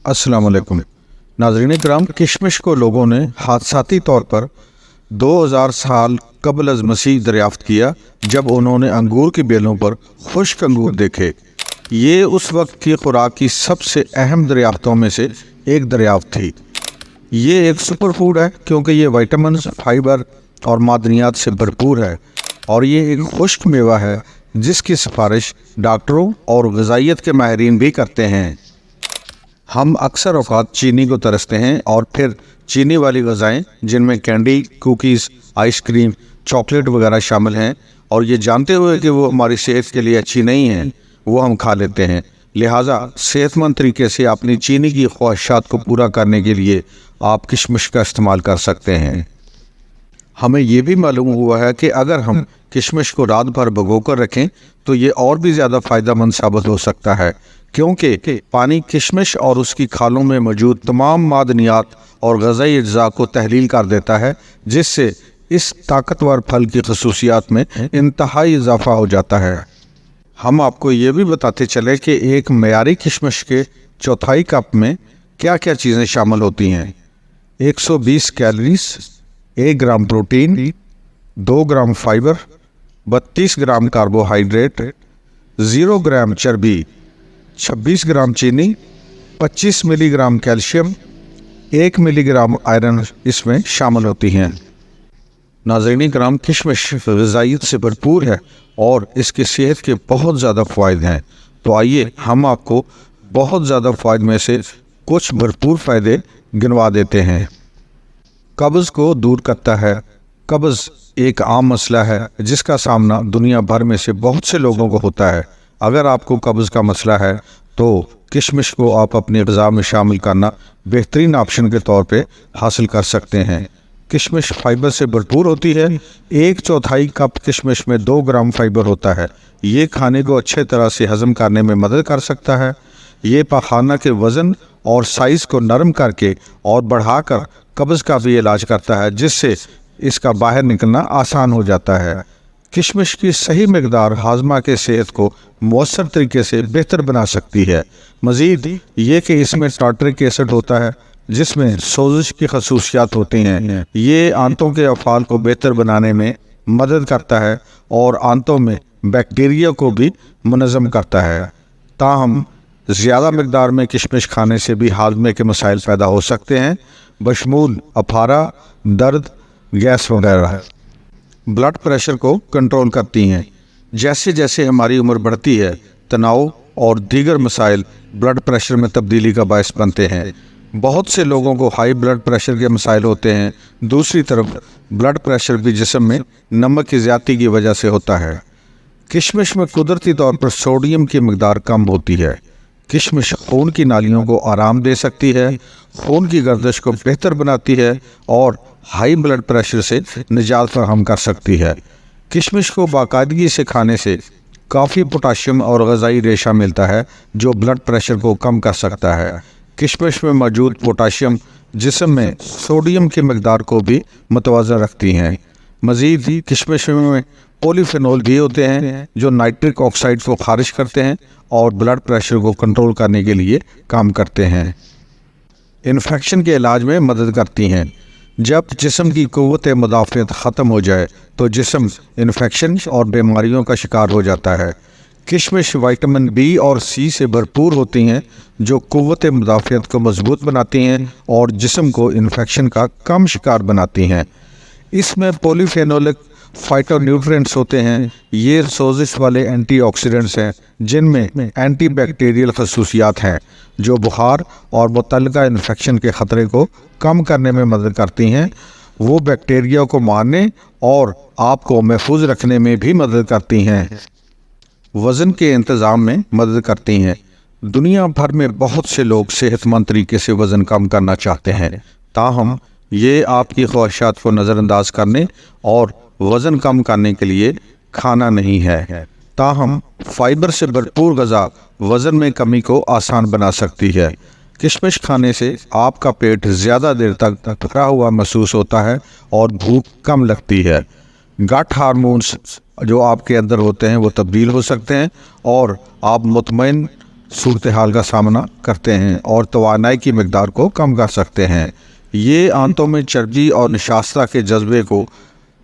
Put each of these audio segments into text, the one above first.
अस्सलाम वालेकुम नाज़रीन किराम, किशमिश को लोगों ने हादसाती तौर पर 2000 साल कबल अज़ मसीह दरियाफ्त किया जब उन्होंने अंगूर की बेलों पर खुश्क अंगूर देखे। ये उस वक्त की खुराक की सबसे अहम दरियाफ्तों में से एक दरियाफ्त थी। ये एक सुपर फूड है क्योंकि ये विटामिन, फाइबर और मादनियात से भरपूर है, और ये एक खुश्क मेवा है जिसकी सिफारिश डॉक्टरों और ग़िज़ाइयत के माहिरीन भी करते हैं। हम अक्सर औक़ात चीनी को तरसते हैं और फिर चीनी वाली ग़िज़ाएँ जिनमें कैंडी, कुकीज़, आइसक्रीम, चॉकलेट वगैरह शामिल हैं, और ये जानते हुए कि वो हमारी सेहत के लिए अच्छी नहीं हैं, वो हम खा लेते हैं। लिहाजा सेहतमंद तरीके से अपनी चीनी की ख्वाहिशात को पूरा करने के लिए आप किशमिश का इस्तेमाल कर सकते हैं। हमें ये भी मालूम हुआ है कि अगर हम किशमिश को रात भर भिगो कर रखें तो ये और भी ज़्यादा फ़ायदेमंद साबित हो सकता है, क्योंकि पानी किशमिश और उसकी खालों में मौजूद तमाम मादनियात और ग़िज़ाई अज्जा को तहलील कर देता है, जिससे इस ताकतवर फल की खसूसियात में इंतहाई इजाफा हो जाता है। हम आपको ये भी बताते चले कि एक मयारी किशमिश के चौथाई कप में क्या क्या चीज़ें शामिल होती हैं। 120 कैलोरीज, 1 ग्राम प्रोटीन, 2 ग्राम फाइबर, 32 ग्राम कार्बोहाइड्रेट, 0 ग्राम चर्बी, 26 ग्राम चीनी, 25 मिलीग्राम कैल्शियम, 1 मिलीग्राम आयरन इसमें शामिल होती हैं। नाज़रीन किराम, किशमिश ग़िज़ाइयत से भरपूर है और इसकी सेहत के बहुत ज़्यादा फ़ायदे हैं। तो आइए हम आपको बहुत ज़्यादा फ़ायदे में से कुछ भरपूर फ़ायदे गिनवा देते हैं। कब्ज़ को दूर करता है। कब्ज़ एक आम मसला है जिसका सामना दुनिया भर में से बहुत से लोगों को होता है। अगर आपको कब्ज़ का मसला है तो किशमिश को आप अपनी ग़िज़ा में शामिल करना बेहतरीन ऑप्शन के तौर पे हासिल कर सकते हैं। किशमिश फाइबर से भरपूर होती है। 1/4 कप किशमिश में 2 ग्राम फाइबर होता है। ये खाने को अच्छे तरह से हज़म करने में मदद कर सकता है। ये पाखाना के वज़न और साइज़ को नरम करके और बढ़ाकर कब्ज़ का भी इलाज करता है, जिससे इसका बाहर निकलना आसान हो जाता है। किशमिश की सही मकदार हाजमा के सेहत को मौसर तरीके से बेहतर बना सकती है। मज़ीद ये कि इसमें टार्टरिक एसिड होता है जिसमें सोजिश की खसूसियात होती हैं। ये आंतों के अफ़ाल को बेहतर बनाने में मदद करता है और आंतों में बैक्टीरिया को भी मुनज़्ज़म करता है। ताहम ज़्यादा मकदार में किशमिश खाने से भी हाजमे के मसाइल पैदा हो सकते हैं, बशमूल अफारा, दर्द, गैस वगैरह। ब्लड प्रेशर को कंट्रोल करती हैं। जैसे जैसे हमारी उम्र बढ़ती है, तनाव और दीगर मसाइल ब्लड प्रेशर में तब्दीली का बायस बनते हैं। बहुत से लोगों को हाई ब्लड प्रेशर के मसाइल होते हैं। दूसरी तरफ ब्लड प्रेशर भी जिस्म में नमक की ज़्यादती की वजह से होता है। किशमिश में कुदरती तौर पर सोडियम की मकदार कम होती है। किशमिश खून की नालियों को आराम दे सकती है, खून की गर्दिश को बेहतर बनाती है और हाई ब्लड प्रेशर से निजात फराहम कर सकती है। किशमिश को बाकायदगी से खाने से काफ़ी पोटाशियम और ग़िज़ाई रेशा मिलता है जो ब्लड प्रेशर को कम कर सकता है। किशमिश में मौजूद पोटाशियम जिस्म में सोडियम की मकदार को भी मुतवाज़न रखती हैं। मज़ीद किशमिश में पॉलीफेनॉल भी होते हैं जो नाइट्रिक ऑक्साइड को खारिज करते हैं और ब्लड प्रेशर को कंट्रोल करने के लिए काम करते हैं। इन्फेक्शन के इलाज में मदद करती हैं। जब जिस्म की क़ुव्वत मुदाफ़ियत ख़त्म हो जाए तो जिस्म इन्फेक्शन और बीमारियों का शिकार हो जाता है। किशमिश विटामिन बी और सी से भरपूर होती हैं जो क़ुव्वत मुदाफ़ियत को मजबूत बनाती हैं और जिस्म को इन्फेक्शन का कम शिकार बनाती हैं। इसमें पॉलीफेनोलिक फाइटोन्यूट्रिएंट्स होते हैं। ये सोजिश वाले एंटीऑक्सीडेंट्स हैं जिनमें एंटी बैक्टीरियल खसूसियात हैं जो बुखार और मुतल्लिका इन्फेक्शन के ख़तरे को कम करने में मदद करती हैं। वो बैक्टीरिया को मारने और आपको महफूज रखने में भी मदद करती हैं। वज़न के इंतज़ाम में मदद करती हैं। दुनिया भर में बहुत से लोग सेहतमंद तरीके से वज़न कम करना चाहते हैं, ताहम ये आपकी ख्वाहिशात को नज़रअंदाज करने और वज़न कम करने के लिए खाना नहीं है। ताहम फाइबर से भरपूर ग़िज़ा वज़न में कमी को आसान बना सकती है। किशमिश खाने से आपका पेट ज़्यादा देर तक भरा हुआ महसूस होता है और भूख कम लगती है। गट हार्मोन्स जो आपके अंदर होते हैं वो तब्दील हो सकते हैं और आप मुतमईन सूरत-ए-हाल का सामना करते हैं और तवानाई की मिकदार को कम कर सकते हैं। ये आंतों में चर्बी और निशास्ता के जज्बे को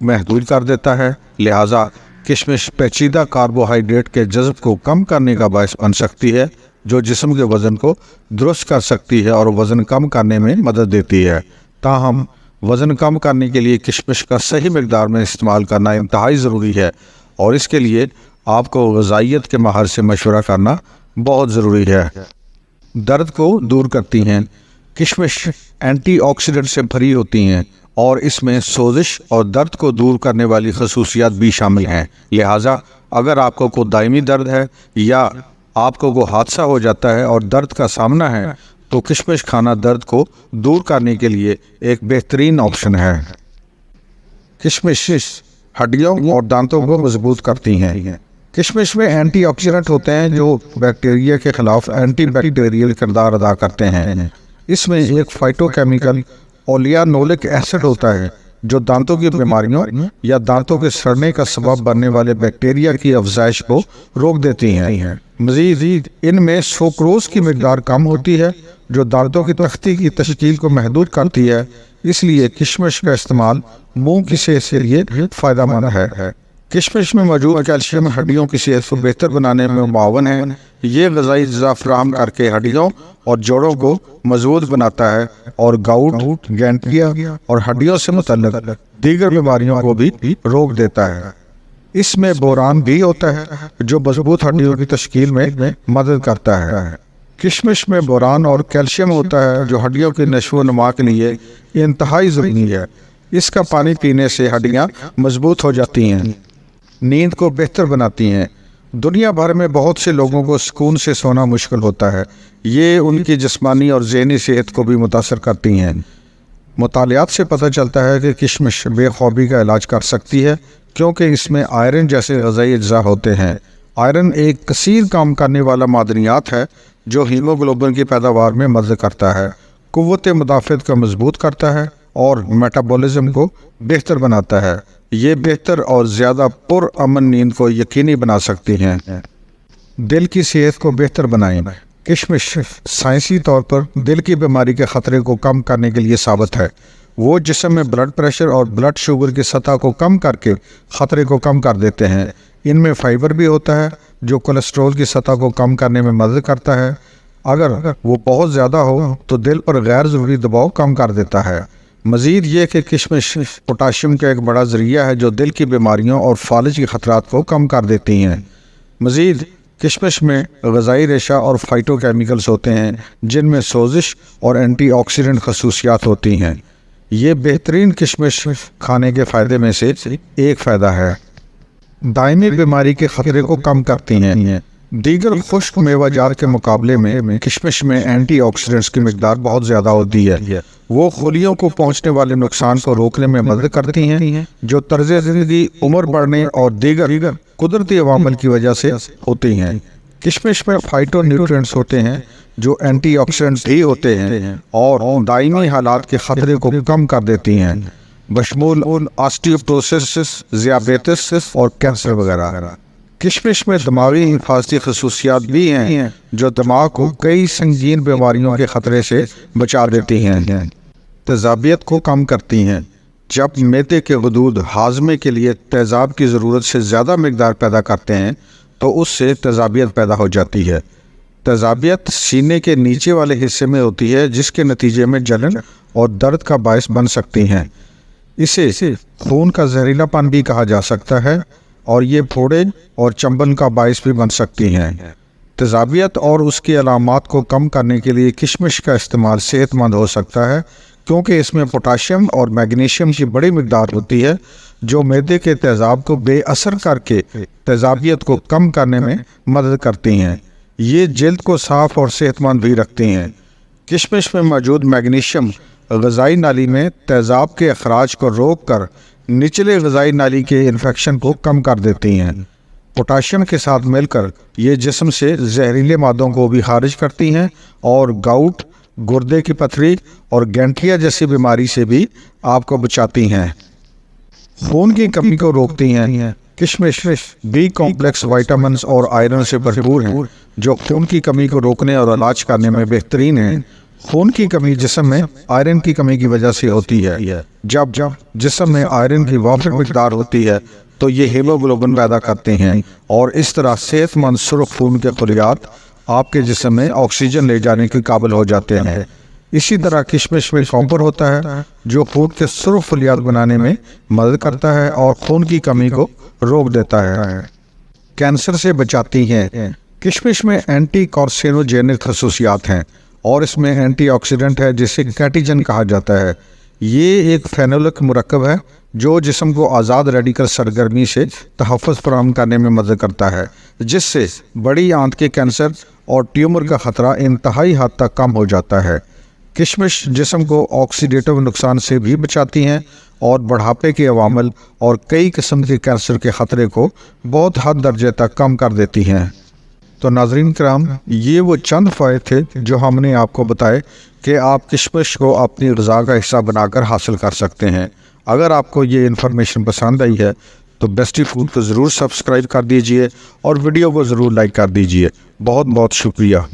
महदूद कर देता है। लिहाजा किशमिश पेचीदा कार्बोहाइड्रेट के जज्ब को कम करने का बायस बन सकती है, जो जिस्म के वज़न को दुरुस्त कर सकती है और वज़न कम करने में मदद देती है। ताहम वज़न कम करने के लिए किशमिश का सही मिकदार में इस्तेमाल करना इंतहाई ज़रूरी है और इसके लिए आपको ग़िज़ाइयत के माहिर से मशवरा करना बहुत ज़रूरी है। दर्द को दूर करती हैं। किशमिश एंटीऑक्सीडेंट से भरी होती हैं और इसमें सोजिश और दर्द को दूर करने वाली खसूसियात भी शामिल हैं। लिहाजा अगर आपको कोई दायमी दर्द है या आपको कोई हादसा हो जाता है और दर्द का सामना है, तो किशमिश खाना दर्द को दूर करने के लिए एक बेहतरीन ऑप्शन है। किशमिश हड्डियों और दांतों को मजबूत करती हैं। किशमिश में एंटीऑक्सीडेंट होते हैं जो बैक्टीरिया के खिलाफ एंटीबैक्टीरियल किरदार अदा करते हैं। इसमें एक फाइटोकेमिकल ओलियानोलिक एसिड होता है जो दांतों की बीमारियों या दांतों के सड़ने का सबब बनने वाले बैक्टीरिया की अफजाइश को रोक देती हैं। मज़ीद इनमें सुक्रोज की मिकदार कम होती है जो दांतों की तख्ती की तश्कील को महदूद करती है। इसलिए किशमिश का इस्तेमाल मुंह की सेहत के लिए फ़ायदा मंद है। किशमिश में मौजूद कैल्शियम हड्डियों की सेहत को बेहतर बनाने में मुआवन है। ये ग़िज़ाई अज़्ज़ा फराहम करके हड्डियों और जोड़ों को मजबूत बनाता है और गाउट, गैंटिया और हड्डियों से मुतल्लिक़ दीगर बीमारियों को भी रोक देता है। इसमें बोरान भी होता है जो मजबूत हड्डियों की तश्कील में मदद करता है। किशमिश में बोरान और कैल्शियम होता है जो हड्डियों की नशो नुमा के लिए इंतहाई ज़रूरी है। इसका पानी पीने से हड्डियाँ मजबूत हो जाती हैं, नींद को बेहतर बनाती हैं। दुनिया भर में बहुत से लोगों को सुकून से सोना मुश्किल होता है। ये उनकी जिस्मानी और ज़हनी सेहत को भी मुतासर करती हैं। मुतालियात से पता चलता है कि किशमिश बेख्वाबी का इलाज कर सकती है क्योंकि इसमें आयरन जैसे ग़िज़ाई अज्जा होते हैं। आयरन एक कसीर काम करने वाला मादनियात है जो हीमोग्लोबिन की पैदावार में मदद करता है, क़ुव्वत मुदाफ़त को मजबूत करता है और मेटाबॉलिज्म को बेहतर बनाता है। ये बेहतर और ज़्यादा पुरअमन नींद को यकीनी बना सकती हैं। दिल की सेहत को बेहतर बनाएं। किशमिश साइंसी तौर पर दिल की बीमारी के ख़तरे को कम करने के लिए साबित है। वो जिस्म में ब्लड प्रेशर और ब्लड शुगर की सतह को कम करके ख़तरे को कम कर देते हैं। इनमें फ़ाइबर भी होता है जो कोलेस्ट्रॉल की सतह को कम करने में मदद करता है। अगर वो बहुत ज़्यादा हो तो दिल पर गैर ज़रूरी दबाव कम कर देता है। मज़ीद ये कि किशमिश पोटाशियम का एक बड़ा ज़रिया है जो दिल की बीमारियों और फालिज के ख़तरात को कम कर देती हैं। मज़ीद किशमिश में ग़िज़ाई रेशा और फाइटोकेमिकल्स होते हैं जिनमें सोजिश और एंटीऑक्सीडेंट खसूसियात होती हैं। ये बेहतरीन किशमिश खाने के फ़ायदे में से एक फ़ायदा है। दायमी बीमारी के ख़तरे को कम करती हैं। दीगर खुश्क मेवाजात के मुकाबले में किशमिश में एंटीऑक्सीडेंट्स की मिकदार बहुत ज़्यादा होती है। वो खुलियों को पहुंचने वाले नुकसान को रोकने में मदद करती हैं जो तर्ज़ ज़िंदगी, उम्र बढ़ने और दीगर कुदरती अवामिल की वजह से होती हैं। किशमिश में फाइटो न्यूट्रिएंट्स होते हैं जो एंटीऑक्सीडेंट्स भी होते हैं और दायमी हालात के ख़तरे को कम कर देती हैं, बशमूल ऑस्टियोपोरोसिस, ज़ियाबेतिस और कैंसर वगैरह। किशमिश में दिमागी हिफाजती खसूसियात भी हैं जो दिमाग को कई संगीन बीमारियों के ख़तरे से बचा देती हैं। तेज़ाबियत को कम करती हैं। जब मैदे के गुदूद हाजमे के लिए तेज़ाब की ज़रूरत से ज़्यादा मिकदार पैदा करते हैं तो उससे तेज़ाबियत पैदा हो जाती है। तेज़ाबियत सीने के नीचे वाले हिस्से में होती है जिसके नतीजे में जलन और दर्द का बायस बन सकती हैं। इसे खून का जहरीलापन भी कहा जा सकता है और ये फोड़े और चंबन का बायस भी बन सकती हैं। तेज़ाबियत और उसकी अलामात को कम करने के लिए किशमिश का इस्तेमाल सेहतमंद हो सकता है क्योंकि इसमें पोटाशियम और मैग्नीशियम की बड़ी मिकदार होती है जो मैदे के तेज़ाब को बेअसर करके तेज़ाबियत को कम करने में मदद करती हैं। ये जल्द को साफ़ और सेहतमंद भी रखती हैं। किशमिश में मौजूद मैग्नीशियम ग़िज़ाई नाली में तेज़ाब के अखराज को रोक कर निचले ग़िज़ाई नाली के इन्फेक्शन को कम कर देती हैं। पोटाशियम के साथ मिलकर ये जिस्म से जहरीले मादों को भी खारिज करती हैं और गाउट, गुर्दे की पथरी और गैंठिया जैसी बीमारी से भी आपको बचाती हैं। खून की कमी को रोकती हैं। किशमिश बी कॉम्प्लेक्स विटामिन्स और आयरन से भरपूर हैं, जो खून की कमी को रोकने और इलाज करने में बेहतरीन है। खून की कमी जिस्म में आयरन की कमी की वजह से होती है। जब जिस्म में आयरन की वाफिक मिकदार होती है तो ये हीमोग्लोबिन पैदा करते हैं और इस तरह सेहतमंद सुर्ख खून के खलियात आपके जिस्म में ऑक्सीजन ले जाने के काबिल हो जाते हैं। इसी तरह किशमिश में कॉपर होता है जो खून के सुर्ख खलियात बनाने में मदद करता है और खून की कमी को रोक देता है। कैंसर से बचाती हैं। किशमिश में एंटी कार्सिनोजेनिक खसूसियात हैं और इसमें एंटीऑक्सीडेंट है जिसे कैटिजन कहा जाता है। ये एक फेनोलिक मुरक्कब है जो जिस्म को आज़ाद रेडिकल सरगर्मी से तहफ़्फ़ुज़ फराहम करने में मदद करता है, जिससे बड़ी आंत के कैंसर और ट्यूमर का ख़तरा इंतहाई हद तक कम हो जाता है। किशमिश जिस्म को ऑक्सीडेटिव नुकसान से भी बचाती हैं और बुढ़ापे के अवामल और कई किस्म के कैंसर के ख़तरे को बहुत हद दर्जे तक कम कर देती हैं। तो नाज़रीन किराम, ये वो चंद फ़ायदे थे जो हमने आपको बताए कि आप किशमिश को अपनी ग़िज़ा का हिस्सा बनाकर हासिल कर सकते हैं। अगर आपको ये इन्फॉर्मेशन पसंद आई है तो बेस्टी फूड को ज़रूर सब्सक्राइब कर दीजिए और वीडियो को ज़रूर लाइक कर दीजिए। बहुत बहुत शुक्रिया।